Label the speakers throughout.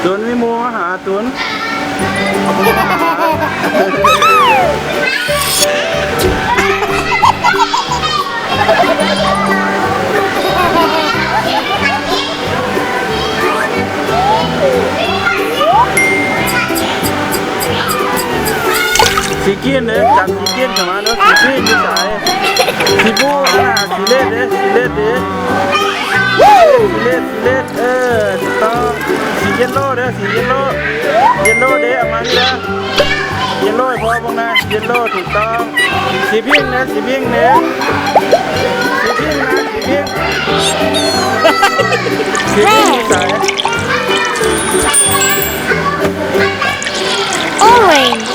Speaker 1: ตุนวิมูมาหาตุนสีเกียนเลยจับสีเกียนเข้ามาเนาะสีเกียนจะใส่สีบูสีเล็ดเลยสีเล็ดเลยสีเล็ดต้องสีเยลโล่เด้อสีเยลโล่เด้อเอามานี่นะเยลโล่พอบ้างนะเยลโล่ถูกต้องสีพิงนะสีพิงนะสีพิงนะสีพิงใส่
Speaker 2: Orange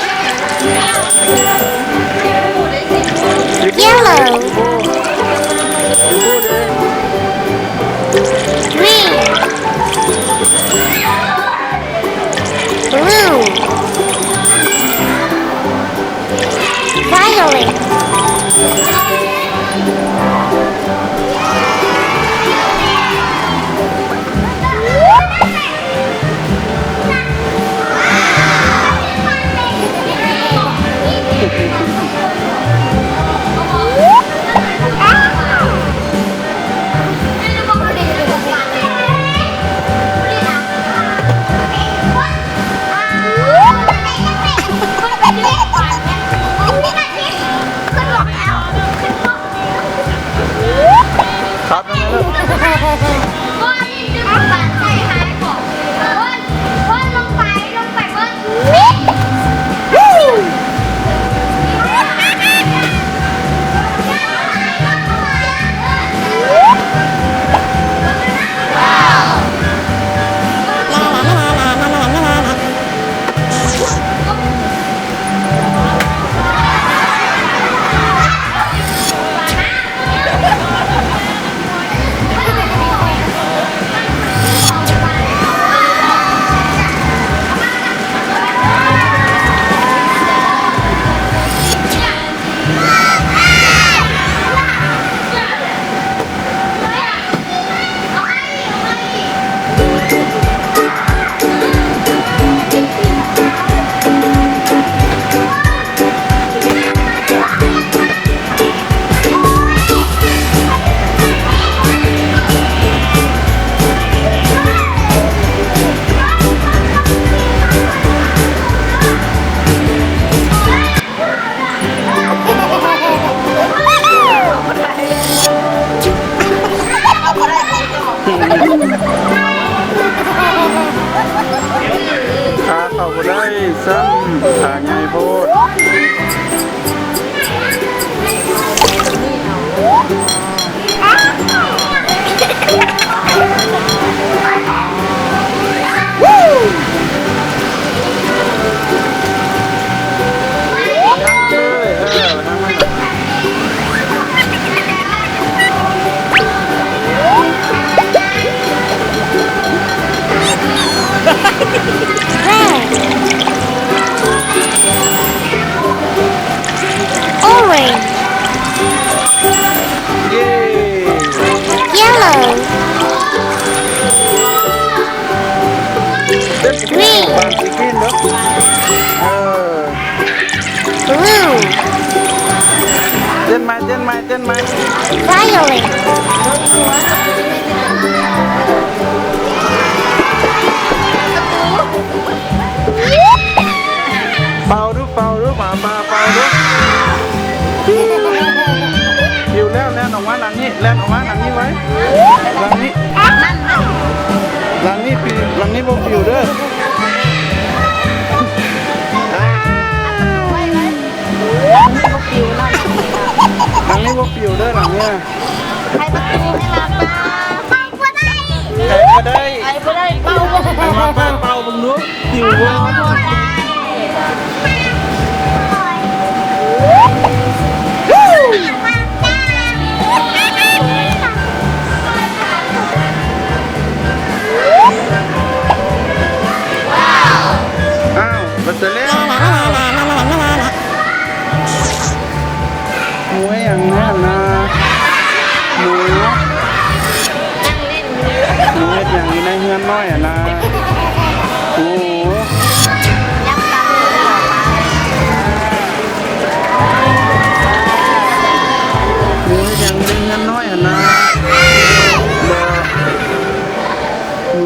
Speaker 2: Yellow Green Blue Violet
Speaker 1: ครับนั่นแหละ
Speaker 3: ว่านี่จะเป็นการใส่หายของว่าลงไป
Speaker 1: ขาเข้าบ่ได้ซ้ำขาใหญ่โพด
Speaker 2: Orange Yellow Green Blue
Speaker 1: เต้นไหม
Speaker 2: Violet
Speaker 1: เป่าดูหมาเป่าดูอยู่แล้วแล่นออกมาหลังนี้ไว้หลังนี้บ่อยู่เด้อหลังนี้บ่อยู่เด้อหลังเนี้ย
Speaker 3: ใครประตูให้มาเป่าก็ได้
Speaker 1: ใครก็ได้
Speaker 3: ใครก็ได้เป่า
Speaker 1: มาเป่าบึงดูอยู่บ่ อ้าวบัดเสร็จแล้วหมูอย่างนี้นะหมูเห็ดอย่างนี้ในเฮือนน้อยอ่ะนะ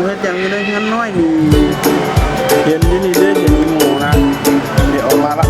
Speaker 1: เฮ็ดอย่างนี้ได้งั้นน้อยนี่เห็นนี่นี่เด้เห็นอีหมูนะเดี๋ยวออกมาละ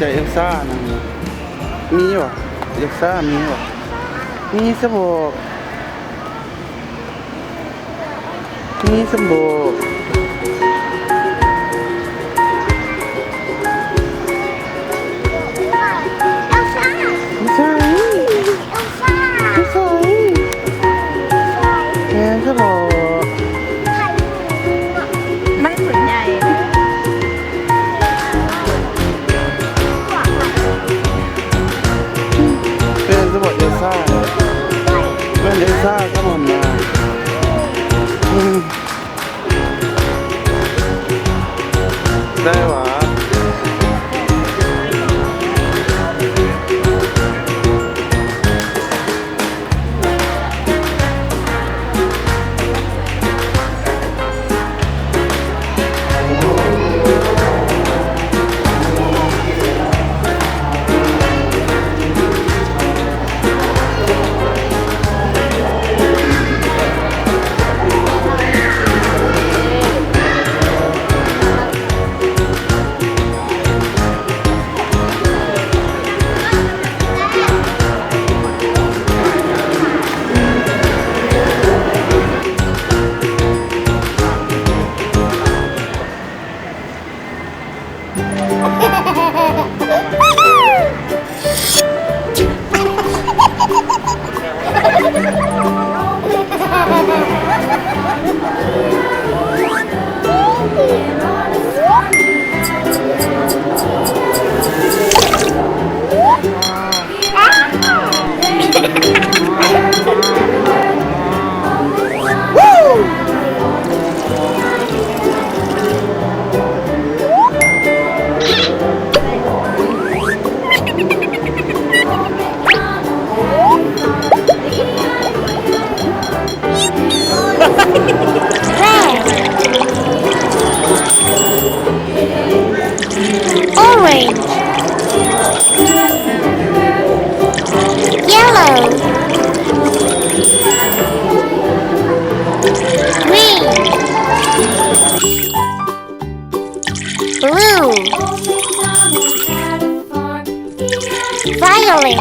Speaker 1: ใส่เอลซ่านะมีวะเอลซ่ามีวะมีสบู่มีสบู่ไม่ใช่ไม่ใช่แกงสบู่
Speaker 2: มันส่วนใหญ่
Speaker 1: สบู่เอลซ่าเล่นเอลซ่าก็หมดมาได้หวะ
Speaker 2: Violet.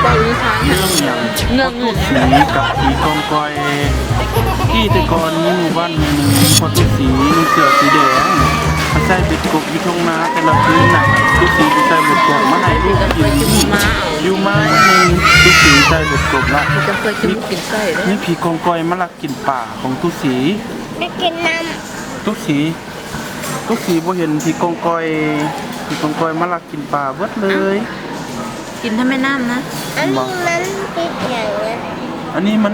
Speaker 4: เจ้านิทาน
Speaker 1: เรื่องอย่าง
Speaker 4: เรื่อง
Speaker 1: ตุ๊สีกับผีกองกอยที่แต่ก่อนมีหมู่บ้านหนึ่งพอตุ๊สีนุ่งเสื้อสีแดงมาใส่เบ็ดกบอยู่ทุ่งนาแต่ละคืนน่ะตุ๊สีจะใส่เบ็ดกบมาให้ลูกกินอยู่ไม้หนึ่งตุ๊สีใส่เบ็ดกบละ
Speaker 4: จะเคยกินกินไส้เลย
Speaker 1: นี่ผีกองกอยมาลักกินป่าของตุ๊สี
Speaker 2: ไปกินน้
Speaker 1: ตุ๊สีบ่เห็นผีกองกอยมาลักกินป่าเบิดเลย
Speaker 4: กินถ้าไม่น้ำนะ
Speaker 2: ำอันนี้มันติดอย่างเงี้ย
Speaker 1: อันนี้มัน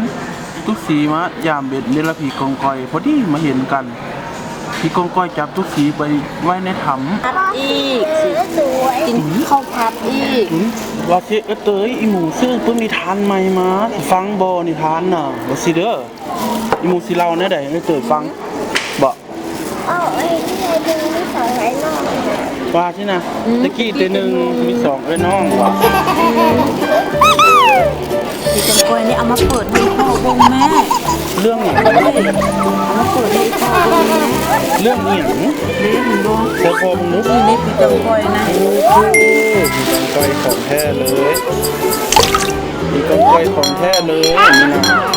Speaker 1: ตุ๊สีมายามเบ็ดนี่ละผีกองกอยพอดีมาเห็นกันผีกองกอยจับตุ๊สีไปไว้ในถ้ำ
Speaker 4: พัดอีก
Speaker 2: สวย
Speaker 4: กินข้าวผัดอีก
Speaker 1: ว่าสิเตยอีหมูซื้อเพิ่งนิทานใหม่มาสิฟังบ่นิทานน่ะบ่สิเด้ออีหมูสิเล่าแน่ใดให้เตยฟังบ่
Speaker 2: อ๋อไอ้ที่ไอ้ดึงไม่สองไอ้นอก
Speaker 1: ว่าที่น่ะตะกี้เตนึงมีสองเอ้ยน้องบ่
Speaker 4: พี่จังกอยนี่เอามาเปิดให้พ่อวงแม่
Speaker 1: เรื่องหยัง
Speaker 4: เอามาเปิดให้พ่อวงแม่
Speaker 1: เรื่องหยัง
Speaker 4: เล่นบ่
Speaker 1: แต่พอมึงนึก
Speaker 4: นี่นี่พี่จังกอยนะ
Speaker 1: โอ้โหผีกองกอยของแท้เลยผีกองกอยของแท้เลยนี่นะ